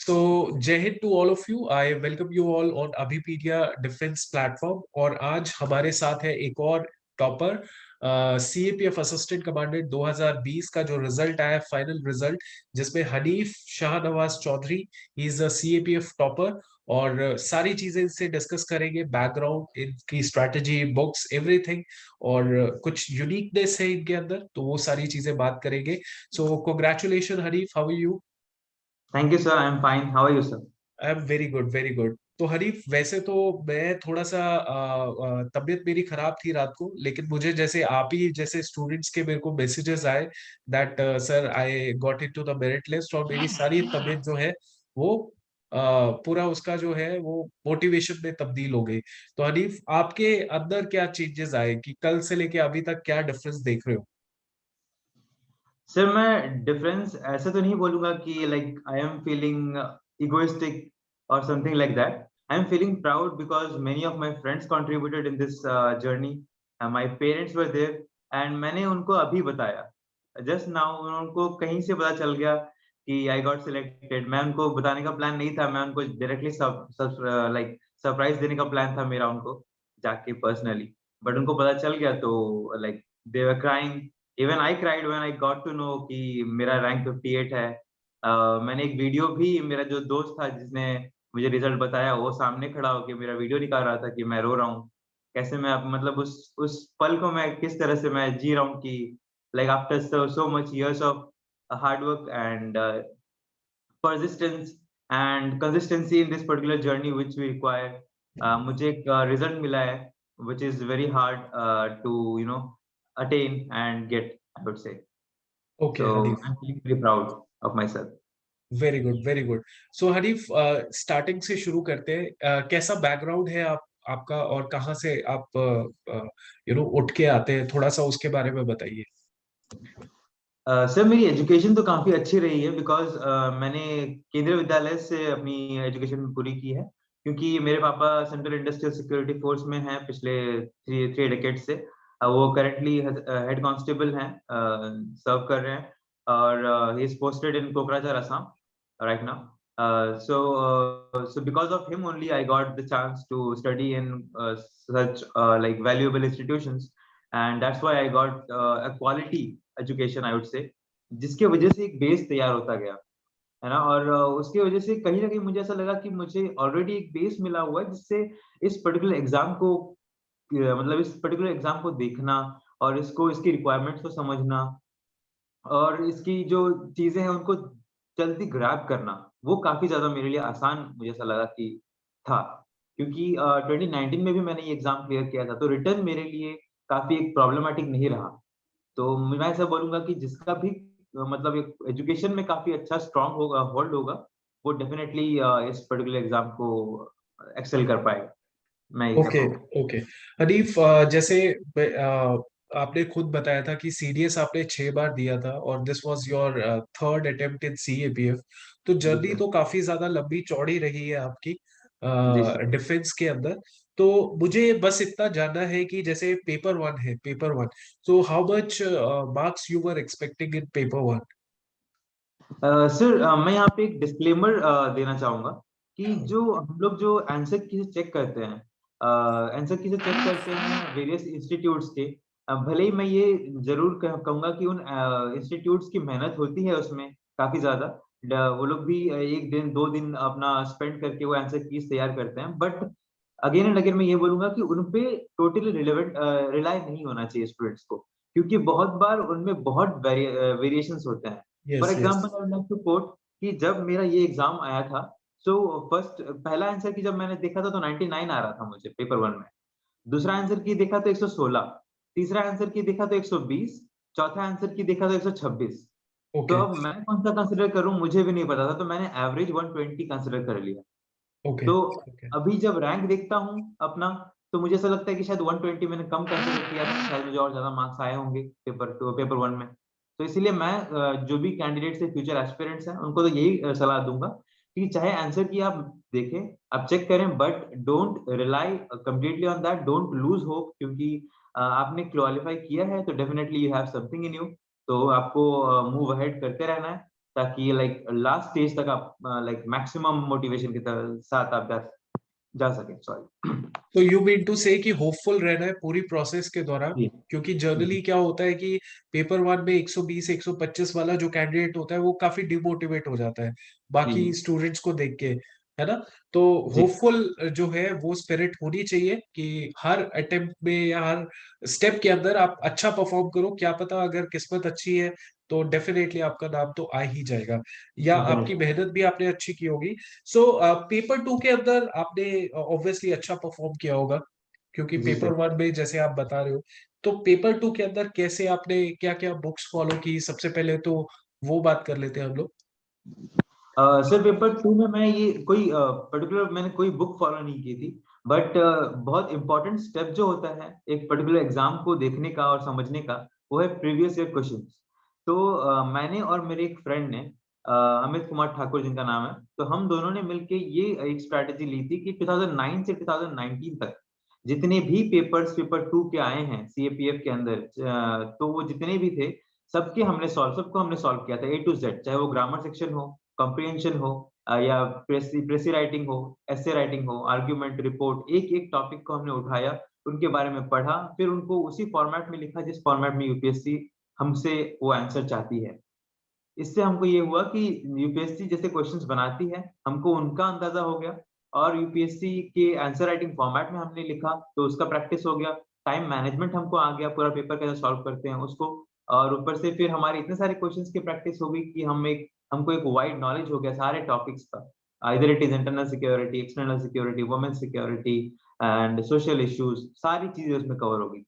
So, जय Hind to all of you. I welcome you all on Abhipedia defence platform. और आज हमारे साथ है एक और टॉपर, सीएपीएफ असिस्टेंट कमांडेंट 2020 का जो रिजल्ट आया, फाइनल रिजल्ट, जिसमें Hanif Shahnawaz Chaudhary, he is a CAPF topper. और सारी चीजें इनसे डिस्कस करेंगे, बैकग्राउंड, इनकी स्ट्रैटेजी, बुक्स, एवरीथिंग। और कुछ यूनिकनेस है इनके अंदर, तो वो सारी चीजें बात करेंगे। So congratulation Hanif, how are you? Thank you, sir. I'm fine. How are you, sir? I am very good, very good. तो हरीफ, वैसे तो मैं थोड़ा सा तबीयत मेरी खराब थी रात को, लेकिन मुझे जैसे आप ही जैसे स्टूडेंट्स के मेरे को मैसेजेस आए that sir I got into the merit list, और मेरी सारी तबीयत जो है वो पूरा उसका जो है वो मोटिवेशन में तब्दील हो गई। तो हनीफ, आपके अंदर क्या चेंजेस आए कि कल से लेके अभी तक क्या डिफरेंस देख रहे हो? सर मैं डिफरेंस ऐसे तो नहीं बोलूंगा कि like I am feeling egoistic or something like that. I am feeling proud because many of my friends contributed in this journey. My parents were there and मैंने उनको अभी बताया, just now उनको कहीं से पता चल गया कि I got selected. मैं उनको बताने का प्लान नहीं था, मैं उनको डायरेक्टली सब सब लाइक सरप्राइज देने का प्लान था मेरा उनको जाके पर्सनली, बट उनको पता चल गया तो like they were crying. Even I cried when I got to know कि मेरा रैंक 58 है। मैंने एक वीडियो भी, मेरा जो दोस्त था जिसने मुझे रिजल्ट बताया वो सामने खड़ा होके मेरा वीडियो निकाल रहा था कि मैं रो रहा हूँ। कैसे मैं मतलब उस पल को मैं किस तरह से मैं जी रहा हूँ कि like after so much years of hard work and persistence and consistency in this particular journey which we require. मुझे एक रिजल्ट मिला है which is very hard to attain and get, I would say. Okay So Hanif, I'm feeling very proud of myself. Very good, very good. So Hanif, starting से शुरू करते हैं। कैसा background है आपका, और कहाँ से आप उठ के आते हैं, थोड़ा सा उसके बारे में बताइए। सर मेरी एजुकेशन तो काफी अच्छी रही है बिकॉज मैंने केंद्रीय विद्यालय से अपनी एजुकेशन पूरी की है, क्योंकि मेरे पापा सेंट्रल इंडस्ट्रियल सिक्योरिटी फोर्स में हैं पिछले थ्री डेकेड से। वो करेंटली हेड कांस्टेबल हैं, सर्व कर रहे हैं, और he is posted in Kokrajhar Assam right now. So because of him only I got the chance to study in such like valuable institutions, and that's why I got a quality education, I would से, जिसके वजह से एक base तैयार होता गया, है ना. और उसकी वजह से कहीं ना कहीं मुझे ऐसा लगा कि मुझे ऑलरेडी एक बेस मिला हुआ है जिससे इस पर्टिकुलर एग्जाम को मतलब इस पर्टिकुलर एग्जाम को देखना और इसको इसकी रिक्वायरमेंट्स को समझना और इसकी जो चीजें हैं उनको जल्दी ग्रैब करना, वो काफी ज्यादा मेरे लिए आसान मुझे ऐसा लगा कि था, क्योंकि 2019 में भी मैंने ये एग्जाम क्लियर किया था, तो रिटर्न मेरे लिए काफी एक प्रॉब्लमेटिक नहीं रहा. तो मैं ऐसा बोलूंगा कि जिसका भी मतलब एक एजुकेशन में काफी अच्छा स्ट्रांग होगा, होल्ड होगा, वो डेफिनेटली इस पर्टिकुलर एग्जाम को एक्सेल कर पाएगा. मैं ये कह ओके, पाऊंगा. ओके हनीफ, जैसे आपने खुद बताया था कि सीडीएस आपने 6 बार दिया था, और this was your third attempt in CAPF. तो जी जर्नी सर. तो काफी ज्यादा लंबी चौड़ी रही है आपकी जी सर. डिफेंस के अंदर। तो मुझे बस इतना जानना है कि जैसे पेपर वन है, paper one, so how much marks you were expecting in paper one? Sir मैं यहाँ पे एक डिस्क्लेमर देना चाहूंगा कि जो हम लोग जो आंसर की चेक करते हैं, आंसर की चेक करते हैं वेरियस इंस्टीट्यूट्स के, भले ही मैं ये जरूर कहूंगा कि उन इंस्टीट्यूट्स की मेहनत होती है उसमें काफी ज्यादा. वो लोग भी एक दिन दो दिन अपना स्पेंड करके वो आंसर कीज तैयार करते हैं, बट अगेन एंड अगेन मैं ये बोलूंगा कि उनपे टोटली रिलेवेंट रिलाई नहीं होना चाहिए स्टूडेंट्स को, क्योंकि बहुत बार उनमें बहुत वेरिएशंस होते हैं. For yes, yes. Example I would like to quote कि जब मेरा ये एग्जाम आया था, सो फर्स्ट पहला आंसर की जब मैंने देखा था तो 99 आ रहा था मुझे पेपर वन में. दूसरा आंसर की देखा तो 116, तीसरा आंसर की देखा तो 120, चौथा आंसर की देखा तो 126. तो ओके, अब मैं कौन सा कंसिडर करूं मुझे भी नहीं पता था, तो मैंने एवरेज 120 कंसिडर कर लिया. ओके, तो ओके। अभी जब रैंक देखता हूँ अपना, तो मुझे ऐसा लगता है कि शायद 120 मैंने कम कंसिडर किया था, शायद मुझे और ज्यादा मार्क्स आए होंगे पेपर वन में. तो इसीलिए मैं जो भी कैंडिडेट्स है, फ्यूचर एस्पिरेंट्स हैं, उनको तो यही सलाह दूंगा कि चाहे आंसर की आप देखें, आप चेक करें, but don't rely completely on that, don't lose hope, क्योंकि आपने क्वालिफाई किया है तो definitely you have something in you. तो आपको मूव अहेड करते रहना है. ताकि लाइक लास्ट स्टेज तक आप लाइक मैक्सिमम मोटिवेशन के साथ आप जा सके। सॉरी। तो यू मीन टू से कि होपफुल रहना है पूरी प्रोसेस के दौरान, जी क्योंकि जी जनरली क्या होता है कि पेपर वन में 120 125 वाला जो कैंडिडेट होता है वो काफी डिमोटिवेट हो जाता है बाकी जी स्टूडेंट्स को देख के, है ना। तो जी होपफुल जो है वो स्पिरिट होनी चाहिए कि हर अटेम्प्ट में या हर स्टेप के अंदर आप अच्छा परफॉर्म करो, क्या पता अगर किस्मत अच्छी है तो डेफिनेटली आपका नाम तो आ ही जाएगा, या आपकी डेफिनेटली। मेहनत भी आपने अच्छी की होगी। सो पेपर टू के अंदर आपने ऑब्वियसली अच्छा परफॉर्म किया होगा, क्योंकि जी पेपर सर। वन में जैसे आप बता रहे हो। तो पेपर टू के अंदर कैसे आपने क्या क्या बुक्स फॉलो की, सबसे पहले तो वो बात कर लेते हैं हम लोग। सर पेपर टू में मैं ये कोई पर्टिकुलर मैंने कोई बुक फॉलो नहीं की थी, बट बहुत इंपॉर्टेंट स्टेप जो होता है एक पर्टिकुलर एग्जाम को देखने का और समझने का, वो है प्रीवियस ईयर क्वेश्चंस। तो मैंने और मेरे एक फ्रेंड ने, अमित कुमार ठाकुर जिनका नाम है, तो हम दोनों ने मिलके ये एक स्ट्रैटेजी ली थी कि 2009 से 2019 तक जितने भी पेपर्स पेपर टू के आए हैं सीएपीएफ के अंदर, तो वो जितने भी थे सबको हमने सॉल्व किया था A to Z, चाहे वो ग्रामर सेक्शन हो, कॉम्प्रिहेंशन हो, या प्रेसी राइटिंग हो, एसे राइटिंग हो, आर्ग्यूमेंट, रिपोर्ट, एक एक टॉपिक को हमने उठाया, उनके बारे में पढ़ा, फिर उनको उसी फॉर्मेट में लिखा जिस फॉर्मेट में यूपीएससी हमसे वो आंसर चाहती है। इससे हमको ये हुआ कि यूपीएससी जैसे क्वेश्चंस बनाती है, हमको उनका अंदाजा हो गया, और यूपीएससी के आंसर राइटिंग फॉर्मेट में हमने लिखा तो उसका प्रैक्टिस हो गया। टाइम मैनेजमेंट हमको आ गया, पूरा पेपर कैसे सॉल्व करते हैं उसको, और ऊपर से फिर हमारे इतने सारे क्वेश्चंस की प्रैक्टिस हो गई कि हमको एक वाइड नॉलेज हो गया सारे टॉपिक्स का। इधर it is internal security, external security, women security and social issues, सारी चीजें उसमें कवर हो गई।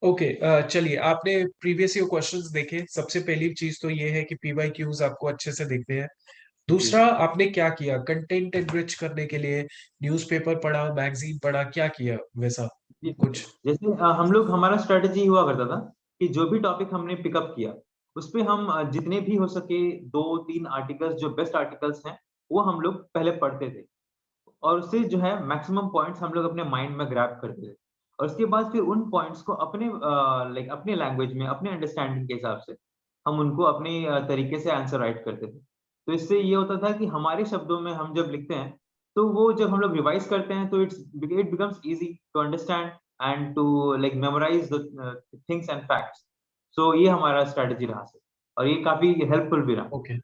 ओके, चलिए आपने प्रीवियस ईयर क्वेश्चंस देखे, सबसे पहली चीज तो ये है कि पीवाईक्यूज आपको अच्छे से देखने हैं। जी दूसरा, आपने क्या किया कंटेंट एनरिच करने के लिए, न्यूज़पेपर पढ़ा, मैगजीन पढ़ा, क्या किया वैसा जी। कुछ। जैसे हम लोग हमारा स्ट्रेटजी हुआ करता था कि जो भी टॉपिक हमने पिकअप किया उस पे हम जितने भी हो सके 2-3 आर्टिकल्स, जो बेस्ट आर्टिकल्स हैं, वो हम लोग पहले पढ़ते थे, और उससे जो है मैक्सिमम पॉइंट्स हम लोग अपने माइंड में ग्रैब करते थे, और उसके बाद फिर उन पॉइंट्स को अपने लाइक अपने लैंग्वेज में, अपने अंडरस्टैंडिंग के हिसाब से हम उनको अपने तरीके से आंसर राइट करते थे। तो इससे ये होता था कि हमारे शब्दों में हम जब लिखते हैं, तो वो जब हम लोग रिवाइज करते हैं तो it becomes easy to understand and to like memorize the things and facts. So ये हमारा स्ट्रेटजी रहा सर, और ये काफी हेल्पफुल भी रहा। Okay,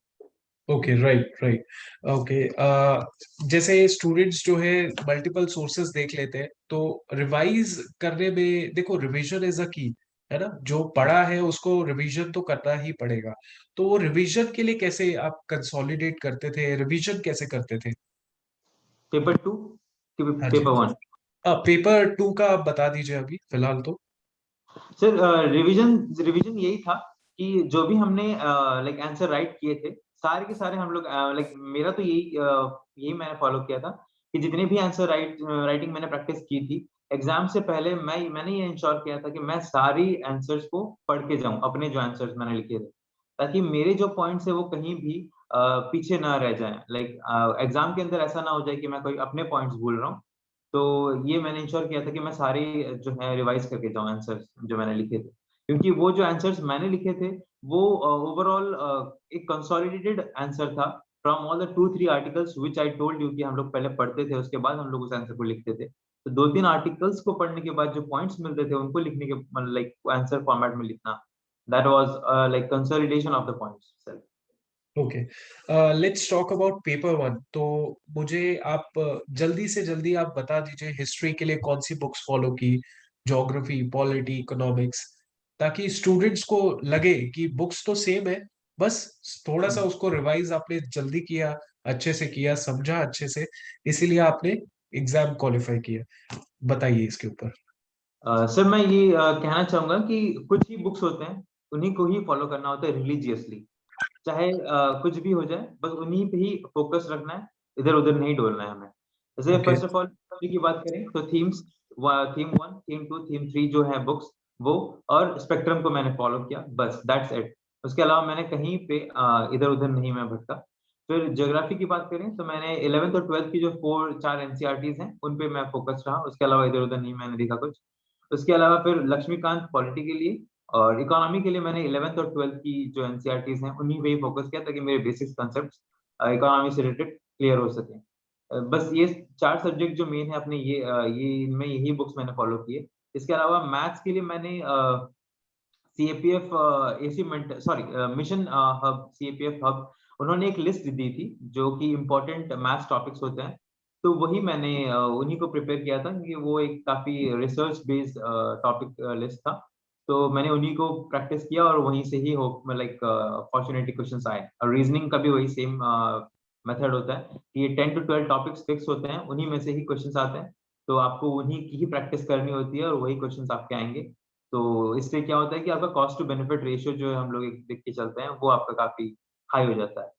okay, right, right. Okay, जैसे स्टूडेंट्स जो है मल्टीपल सोर्सेज देख लेते हैं, तो रिवाइज करने में देखो रिवीजन इज अ की, है ना। जो पढ़ा है उसको रिवीजन तो करना ही पड़ेगा। तो वो रिवीजन के लिए कैसे आप कंसोलिडेट करते थे, रिवीजन कैसे करते थे। पेपर टू कि हाँ जी। Paper one? पेपर टू का आप बता दीजिए अभी फिलहाल तो। सर रिवीजन रिवीजन यही था कि जो भी हमने लाइक आंसर राइट किए थे, सारे के सारे हम लोग लाइक मेरा तो यही मैंने फॉलो किया था कि जितने भी आंसर राइटिंग मैंने प्रैक्टिस की थी, एग्जाम से पहले मैंने ये इंश्योर किया था कि मैं सारी आंसर्स को पढ़ के जाऊं, अपने जो आंसर्स मैंने लिखे थे, ताकि मेरे जो पॉइंट्स है वो कहीं भी पीछे ना रह जाएं। लाइक एग्जाम के अंदर ऐसा ना हो जाए कि मैं कोई अपने पॉइंट्स भूल रहा हूँ। तो ये मैंने इंश्योर किया था कि मैं सारे जो है रिवाइज करके जाऊँ आंसर्स जो मैंने लिखे थे। क्योंकि वो जो आंसर्स मैंने लिखे थे वो ओवरऑल एक कंसोलिडेटेड आंसर था from all the 2-3 articles which I told you कि हम लोग पहले पढ़ते थे, उसके बाद हम लोग उस आंसर को लिखते थे। तो 2-3 आर्टिकल्स को पढ़ने के बाद जो पॉइंट्स मिलते थे उनको लिखने के मतलब लाइक आंसर फॉर्मेट में लिखना, that was like consolidation of the points self. Okay, let's talk about paper one. तो मुझे आप जल्दी से जल्दी आप बता दीजिए हिस्ट्री के लिए कौन सी बुक्स फॉलो की, ज्योग्राफी, पॉलिटी, इकोनॉमिक्स, ताकि स्टूडेंट्स को लगे कि बुक्स तो सेम है, बस थोड़ा सा उसको रिवाइज आपने जल्दी किया, अच्छे से किया, समझा अच्छे से, इसीलिए आपने एग्जाम क्वालिफाई किया। बताइए इसके ऊपर। सर मैं ये कहना चाहूंगा कि कुछ ही बुक्स होते हैं, उन्हीं को ही फॉलो करना होता है रिलीजियसली, चाहे कुछ भी हो जाए, बस उन्हीं पे ही फोकस रखना है, इधर-उधर नहीं डोलना है हमें। जैसे ओके। फर्स्ट ऑफ ऑल की बात करें तो थीम 1, थीम 2, थीम 3 जो है बुक्स, वो और स्पेक्ट्रम को मैंने फॉलो किया, बस दैट्स इट। उसके अलावा मैंने कहीं पे इधर-उधर नहीं मैं भटका। फिर ज्योग्राफी की बात करें तो मैंने 11th और 12th की जो 4 एनसीईआरटीज़ हैं, उन पे मैं फोकस रहा, उसके अलावा इधर-उधर नहीं मैंने देखा कुछ। उसके अलावा फिर लक्ष्मीकांत पॉलिटी के लिए, और इकोनॉमी के लिए मैंने 11th और 12th की जो एनसीईआरटीज़ हैं, उन्हीं पे ही फोकस किया ताकि मेरे बेसिक कांसेप्ट्स इकोनॉमी से रिलेटेड क्लियर हो सकें। बस ये 4 सब्जेक्ट जो मेन है अपने ये इनमें यही बुक्स मैंने फॉलो किए। इसके अलावा मैथ्स के लिए मैंने सीएपीएफ एसी मेंट sorry mission hub CAPF hub उन्होंने एक लिस्ट दी थी जो कि इम्पोर्टेंट मैथ्स टॉपिक्स होते हैं। तो वही मैंने उन्हीं को प्रिपेयर किया था क्योंकि वो एक काफ़ी रिसर्च बेस्ड टॉपिक लिस्ट था। तो मैंने उन्हीं को प्रैक्टिस किया और वहीं से ही हो लाइक फॉर्चुनेटली क्वेश्चंस आए। और रीजनिंग का भी वही सेम मेथड होता है कि ये 10 टू 12 टॉपिक्स फिक्स होते हैं, उन्हीं में से ही क्वेश्चंस आते हैं। तो आपको उन्हीं की ही प्रैक्टिस करनी होती है और वही क्वेश्चंस आपके आएँगे। तो इससे क्या होता है कि आपका कॉस्ट टू बेनिफिट रेशियो जो है हम लोग एक देख के चलते हैं, वो आपका काफ़ी हाई हो जाता है।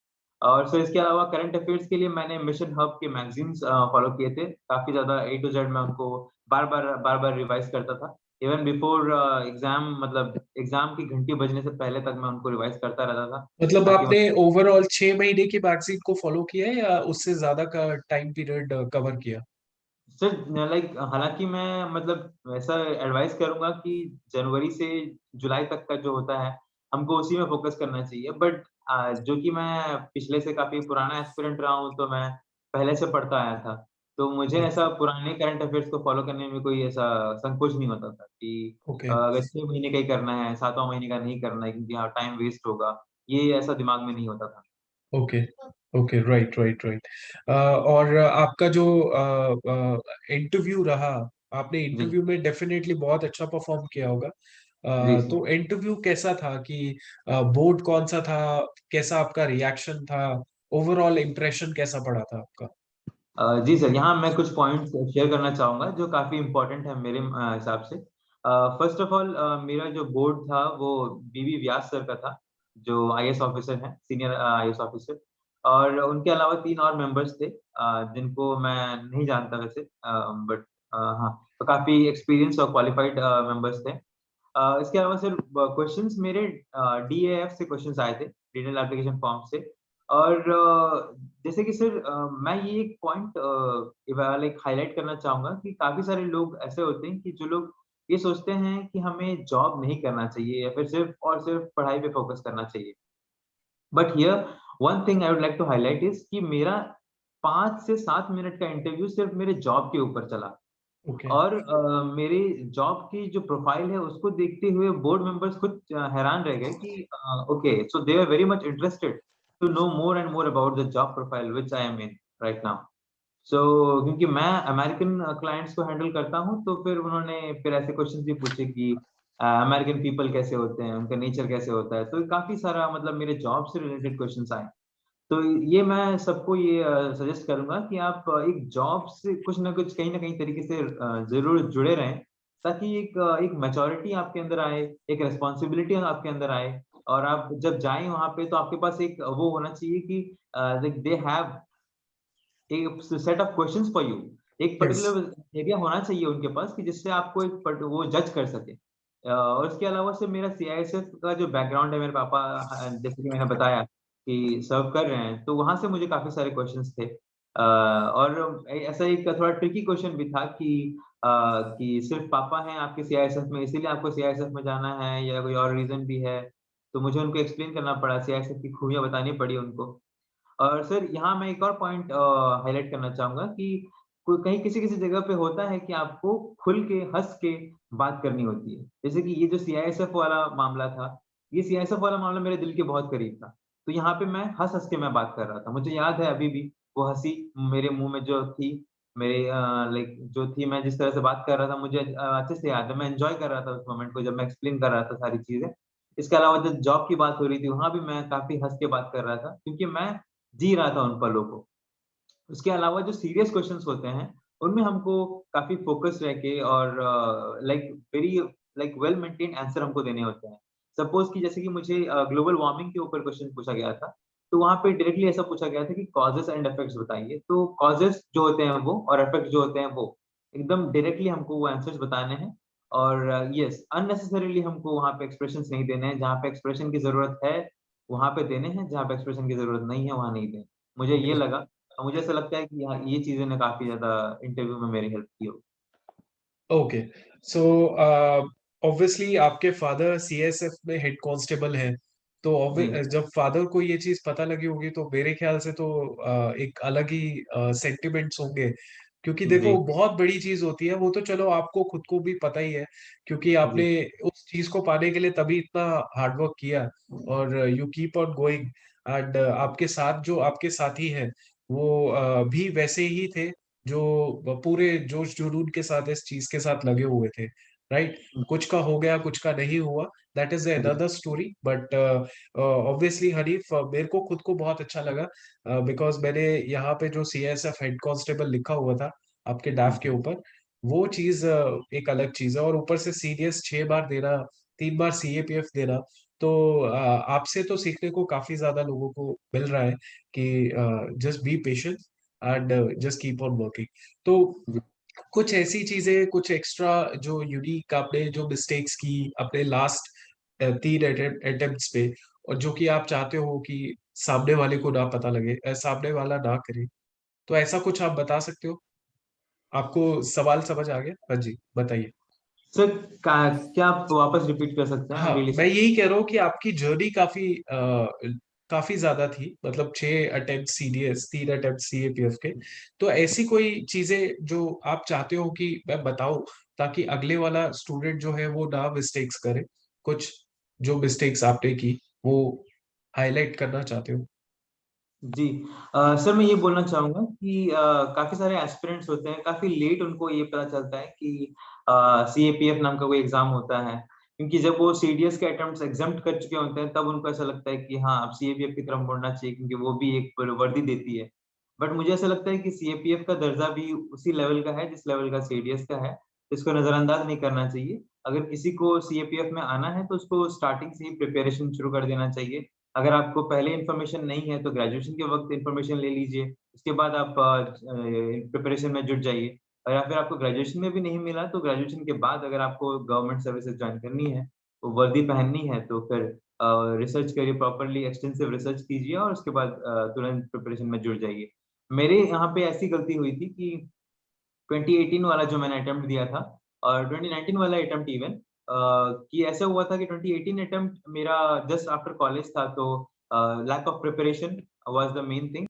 और सर इसके अलावा करंट अफेयर्स के लिए मैंने मिशन हब के मैगज़ीन्स फॉलो किए थे। काफ़ी ज़्यादा ए टू ज़ेड मैं उनको बार-बार रिवाइज़ करता था। इवन बिफोर एग्ज़ाम मतलब एग्ज़ाम की घंटी बजने से पहले तक मैं उनको रिवाइज़ करता रहता था, मतलब ताकि आपने ओवरऑल 6 महीने की मैगजीन को फॉलो किया है या उससे ज्यादा का टाइम पीरियड कवर किया? सर लाइक हालाँकि मैं मतलब ऐसा एडवाइस करूँगा कि जनवरी से जुलाई तक का जो होता है, हमको उसी में फ़ोकस करना चाहिए। बट जो कि मैं पिछले से काफ़ी पुराना एस्पिरेंट रहा हूँ, तो मैं पहले से पढ़ता आया था। तो मुझे ऐसा पुराने करंट अफ़ेयर्स को फ़ॉलो करने में कोई ऐसा संकोच नहीं होता था कि ओके अगर 6 महीने का ही करना है, 7वाँ महीने का नहीं करना है क्योंकि हाँ, टाइम वेस्ट होगा। ये ऐसा दिमाग में नहीं होता था। Okay okay, right right right. और आपका जो इंटरव्यू रहा, आपने जी। इंटरव्यू में डेफिनेटली बहुत अच्छा परफॉर्म किया होगा। जी, सर। तो इंटरव्यू कैसा था कि बोर्ड कौन सा था, कैसा आपका रिएक्शन था, ओवरऑल इम्प्रेशन कैसा पड़ा था आपका? जी सर, यहाँ मैं कुछ पॉइंट्स शेयर करना चाहूँगा जो काफ़ी इम्पोर्टेंट है मेरे हिसाब से। फर्स्ट ऑफ ऑल मेरा जो बोर्ड था वो बीवी व्यास सर का था, जो आईएएस ऑफिसर हैं, सीनियर आईएएस ऑफिसर और उनके अलावा 3 और मेंबर्स थे जिनको मैं नहीं जानता वैसे बट हाँ, तो काफ़ी एक्सपीरियंस और क्वालिफाइड मेंबर्स थे। इसके अलावा सर क्वेश्चंस मेरे डीएएफ से क्वेश्चंस आए थे, डिटेल एप्लीकेशन फॉर्म से और जैसे कि सर मैं ये एक पॉइंट लाइक हाइलाइट करना चाहूँगा कि काफ़ी सारे लोग ऐसे होते हैं कि जो लोग ये सोचते हैं कि हमें जॉब नहीं करना चाहिए या फिर सिर्फ़ और सिर्फ़ पढ़ाई पे फ़ोकस करना चाहिए। But here one thing I would like to highlight is कि मेरा 5 से 7 मिनट का इंटरव्यू सिर्फ़ मेरे जॉब के ऊपर चला। ओके। और मेरी जॉब की जो प्रोफाइल है उसको देखते हुए बोर्ड मेंबर्स खुद हैरान रह गए कि okay so they are very much interested to know more and more about the job profile which I am in right now. So क्योंकि मैं अमेरिकन क्लाइंट्स को हैंडल करता हूँ, तो फिर उन्होंने फिर ऐसे क्वेश्चन्स भी पूछे कि अमेरिकन पीपल कैसे होते हैं, उनका नेचर कैसे होता है, तो काफ़ी सारा मतलब मेरे जॉब से रिलेटेड क्वेश्चन्स आए। तो ये मैं सबको ये सजेस्ट करूँगा कि आप एक जॉब से कुछ न कुछ कहीं न कहीं तरीके से ज़रूर जुड़े रहें, ताकि एक मैच्योरिटी आपके अंदर आए, एक रिस्पॉन्सिबिलिटी आपके अंदर आए और आप जब जाएँ वहाँ पे तो आपके पास एक वो होना चाहिए कि लाइक दे हैव एक set of questions for you. एक यस। पर्टिकुलर एरिया होना चाहिए उनके पास कि जिससे आपको एक वो जज कर सके। और इसके अलावा से मेरा सीआईएसएफ का जो बैकग्राउंड है मेरे पापा जैसे कि मैंने बताया कि सर्व कर रहे हैं, तो वहाँ से मुझे काफ़ी सारे क्वेश्चन्स थे। और ऐसा एक थोड़ा ट्रिकी क्वेश्चन भी था कि सिर्फ़ पापा हैं आपके सीआईएसएफ में इसीलिए आपको सीआईएसएफ में जाना है या कोई और रीज़न भी है? तो मुझे उनको एक्सप्लेन करना पड़ा, सीआईएसएफ की खूबियाँ बतानी पड़ी उनको। और सर यहाँ मैं एक और पॉइंट हाइलाइट करना चाहूँगा कि को कहीं किसी-किसी जगह पे होता है कि आपको खुल के, हँस के बात करनी होती है। जैसे कि ये जो सीआईएसएफ वाला मामला था, ये सीआईएसएफ वाला मामला मेरे दिल के बहुत करीब था। तो यहाँ पे मैं हँस-हँस के मैं बात कर रहा था। मुझे याद है अभी भी वो हँसी मेरे मुँह में जो थी, मेरे लाइक जो थी मैं जिस तरह से बात कर रहा था मुझे अच्छे से याद है। मैं एन्जॉय कर रहा था उस मोमेंट को जब मैं एक्सप्लेन कर रहा था सारी चीज़ें। इसके अलावा जब जॉब की बात हो रही थी, वहाँ भी मैं काफ़ी हँस के बात कर रहा था क्योंकि मैं जी रहा था उन पलों को। उसके अलावा जो सीरियस क्वेश्चन्स होते हैं, उनमें हमको काफ़ी फ़ोकस रह के और like very like well maintained answer हमको देने होते हैं। सपोज़ कि जैसे कि मुझे ग्लोबल वार्मिंग के ऊपर क्वेश्चन पूछा गया था, तो वहाँ पे डायरेक्टली ऐसा पूछा गया था कि कॉजेज़ एंड इफेक्ट्स बताइए। तो कॉजेज़ जो होते हैं वो और इफेक्ट्स जो होते हैं वो, एकदम डायरेक्टली हमको वो आंसर्स बताने हैं और येस अननेसेसरीली हमको वहाँ पे एक्सप्रेशंस नहीं देने हैं। जहाँ पे एक्सप्रेशन की ज़रूरत है, वहाँ पे देने हैं, जहाँ पे एक्सप्रेशन की ज़रूरत नहीं है, वहाँ नहीं देने। मुझे ये लगा मुझे ऐसा लगता है कि हाँ, ये चीज़ों ने काफ़ी ज़्यादा इंटरव्यू में मेरी हेल्प की हो। ओके। सो ऑब्वियसली आपके फादर सीएसएफ में हेड कांस्टेबल हैं, तो जी जब फादर को ये चीज पता लगी होगी तो मेरे ख्याल से तो एक अलग ही सेंटिमेंट्स होंगे, क्योंकि देखो जी बहुत बड़ी चीज होती है वो, तो चलो आपको खुद को भी पता ही है, क्योंकि जी आपने उस चीज को पाने के लिए तभी इतना हार्डवर्क किया, और you keep on going. And आपके साथ जो आपके साथी हैं वो भी वैसे ही थे, जो पूरे जोश जुनून के साथ इस चीज के साथ लगे हुए थे, राइट। कुछ का हो गया, कुछ का नहीं हुआ, दैट इज जी another story, but obviously Hanif, मेरे को खुद को बहुत अच्छा लगा, बिकॉज मैंने यहाँ पे जो सीएसएफ हेड कांस्टेबल लिखा हुआ था आपके डैफ के ऊपर, वो चीज एक अलग चीज है, और ऊपर से सीडीएस 6 बार देना, 3 बार सीएपीएफ देना, तो आपसे तो सीखने को काफी ज्यादा लोगों को मिल रहा है कि just be patient and just keep on working. तो जी कुछ ऐसी चीजें, कुछ एक्स्ट्रा जो यूनिक आपने जो मिस्टेक्स की अपने लास्ट 3 अटेम्प्ट्स पे, और जो कि आप चाहते हो कि सामने वाले को ना पता लगे, सामने वाला ना करे, तो ऐसा कुछ आप बता सकते हो? आपको सवाल समझ आ गया? हाँ जी, बताइए। सर, क्या आप वापस रिपीट कर सकते हैं? आई एम हाँ, रियली मैं सॉरी। यही कह रहा हूँ कि आपकी जर्नी काफी ज्यादा थी, मतलब 6 अटेम्प्ट सीडीएस, 3 अटेम्प्ट सीएपीएफ के, तो ऐसी कोई चीजें जो आप चाहते हो कि मैं बताऊं, ताकि अगले वाला स्टूडेंट जो है वो ना मिस्टेक्स करे, कुछ जो मिस्टेक्स आपने की वो हाईलाइट करना चाहते हो? जी सर, मैं ये बोलना चाहूंगा कि काफी सारे एस्पिरेंट्स होते हैं, काफी लेट उनको ये पता चलता है कि सीएपीएफ नाम का कोई एग्जाम होता है, क्योंकि जब वो सीडीएस के अटेम्प्ट्स एग्जाम्प्ट कर चुके होते हैं तब उनको ऐसा लगता है कि हाँ, अब सीएपीएफ की तरफ मुड़ना चाहिए, क्योंकि वो भी एक वर्दी देती है। बट मुझे ऐसा लगता है कि सीएपीएफ का दर्जा भी उसी लेवल का है जिस लेवल का सीडीएस का है, इसको नजरअंदाज नहीं करना चाहिए। अगर किसी को सीएपीएफ में आना है तो उसको स्टार्टिंग से ही प्रिपरेशन शुरू कर देना चाहिए। अगर आपको पहले इन्फॉर्मेशन नहीं है तो ग्रेजुएशन के वक्त इन्फॉर्मेशन ले लीजिए, उसके बाद आप प्रिपरेशन में जुट जाइए। और या फिर आपको ग्रेजुएशन में भी नहीं मिला तो ग्रेजुएशन के बाद अगर आपको गवर्नमेंट सर्विसेज ज्वाइन करनी है, तो वर्दी पहननी है, तो फिर रिसर्च करिए, प्रॉपर्ली एक्सटेंसिव रिसर्च कीजिए और उसके बाद तुरंत प्रिपरेशन में जुट जाइए। मेरे यहाँ पे ऐसी गलती हुई थी कि 2018 वाला जो मैंने अटेम्प्ट दिया था और 2019 वाला अटेम्प्ट इवन कि ऐसा हुआ था कि 2018 अटेम्प्ट मेरा जस्ट आफ्टर कॉलेज था, तो lack of preparation was the main thing.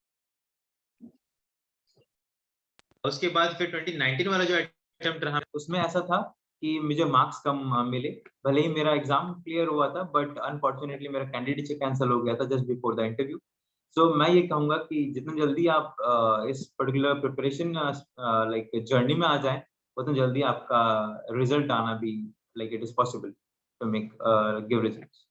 उसके बाद फिर 2019 वाला जो अटेम्प्ट रहा उसमें ऐसा था कि मुझे मार्क्स कम मिले। भले ही मेरा एग्जाम क्लियर हुआ था बट अनफॉर्चुनेटली मेरा कैंडिडेटशिप कैंसिल हो गया था जस्ट बिफोर द इंटरव्यू। सो मैं ये कहूंगा कि जितना जल्दी आप इस पर्टिकुलर प्रिपरेशन लाइक जर्नी में आ जाएं, उतना जल्दी आपका रिजल्ट आना भी like it is possible to make give results.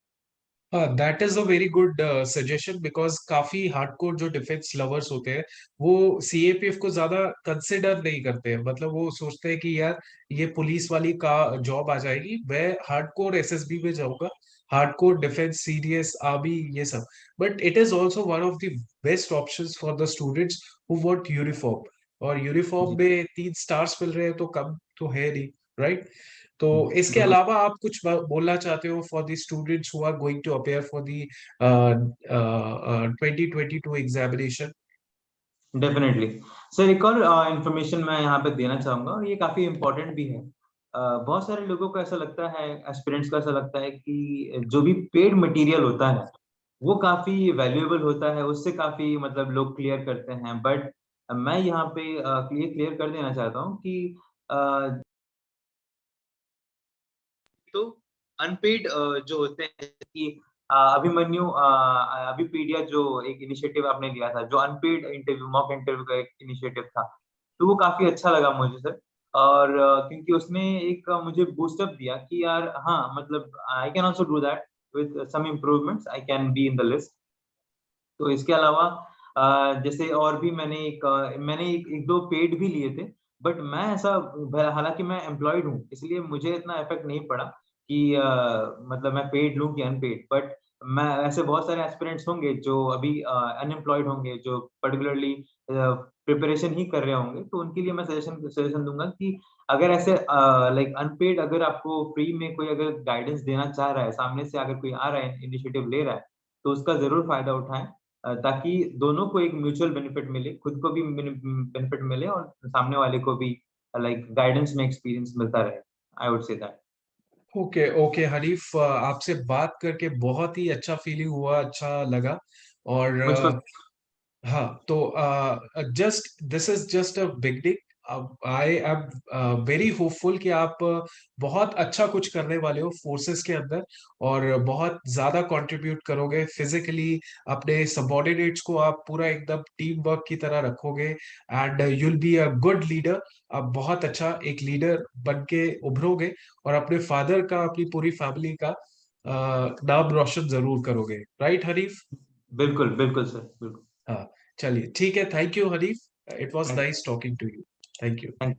हाँ, that is a very good suggestion, because काफी हार्डकोर जो डिफेंस लवर्स होते हैं वो सीएपीएफ को ज्यादा कंसिडर नहीं करते हैं, मतलब वो सोचते हैं कि यार ये पुलिस वाली का जॉब आ जाएगी, मैं हार्डकोर एसएसबी में जाऊंगा, हार्डकोर डिफेंस सीडीएस आर्मी ये सब, but it is also one of the best options for the students who want uniform, और यूनिफॉर्म जी में 3 स्टार्स मिल रहे हैं तो कम तो है नहीं, राइट। तो इसके बिल्कुल। अलावा आप कुछ बोलना चाहते हो for the students who are going to appear for the 2022 examination? Definitely sir, एक और इंफॉर्मेशन मैं यहाँ पे देना चाहूंगा और ये काफी इम्पोर्टेंट भी है। बहुत सारे लोगों को ऐसा लगता है, एस्पिरेंट्स को ऐसा लगता है कि जो भी पेड मटेरियल होता है वो काफी वैल्यूएबल होता है, उससे काफी मतलब लोग क्लियर करते हैं। बट मैं यहाँ पे ये क्लियर कर देना चाहता हूँ कि अ, तो अनपेड जो होते हैं, जैसे कि अभिमन्यु अभिपीडिया जो एक इनिशिएटिव आपने लिया था, जो अनपेड इंटरव्यू मॉक इंटरव्यू का एक इनिशिएटिव था, तो वो काफी अच्छा लगा मुझे सर। और क्योंकि उसने एक मुझे बूस्टअप दिया कि यार हाँ, मतलब I can also do that with some improvements, I can be in the list. तो इसके अलावा जैसे और भी मैंने एक दो पेड भी लिए थे, बट मैं ऐसा, हालांकि मैं एम्प्लॉयड हूँ इसलिए मुझे इतना इफेक्ट नहीं पड़ा कि मतलब मैं पेड लूं कि अनपेड। बट मैं ऐसे बहुत सारे एस्पिरेंट्स होंगे जो अभी अनएम्प्लॉयड होंगे, जो पर्टिकुलरली प्रिपरेशन ही कर रहे होंगे, तो उनके लिए मैं सजेशन सजेशन दूंगा कि अगर ऐसे लाइक अनपेड, अगर आपको फ्री में कोई अगर गाइडेंस देना चाह रहा है, सामने से अगर कोई आ रहा है, इनिशिएटिव ले रहा है, तो उसका जरूर फायदा उठाएं, ताकि दोनों को एक म्यूचुअल बेनिफिट मिले, खुद को भी बेनिफिट मिले और सामने वाले को भी लाइक गाइडेंस में एक्सपीरियंस मिलता रहे। I would say that. Okay okay Harif, आपसे बात करके बहुत ही अच्छा फीलिंग हुआ, अच्छा लगा। और मुझको हाँ, तो just this is just a beginning. I am very hopeful कि आप बहुत अच्छा कुछ करने वाले हो फोर्सेस के अंदर, और बहुत ज्यादा कंट्रीब्यूट करोगे फिजिकली। अपने सबॉर्डिनेट्स को आप पूरा एकदम टीम वर्क की तरह रखोगे, and you'll be a good leader. आप बहुत अच्छा एक लीडर बन के उभरोगे, और अपने फादर का, अपनी पूरी फैमिली का नाम रोशन जरूर करोगे। राइट हरीफ? बिल्कुल, बिल्कुल सर, बिल्कुल। हाँ, चलिए ठीक है। Thank you Harif, it was thank nice talking to you. Thank you. Thank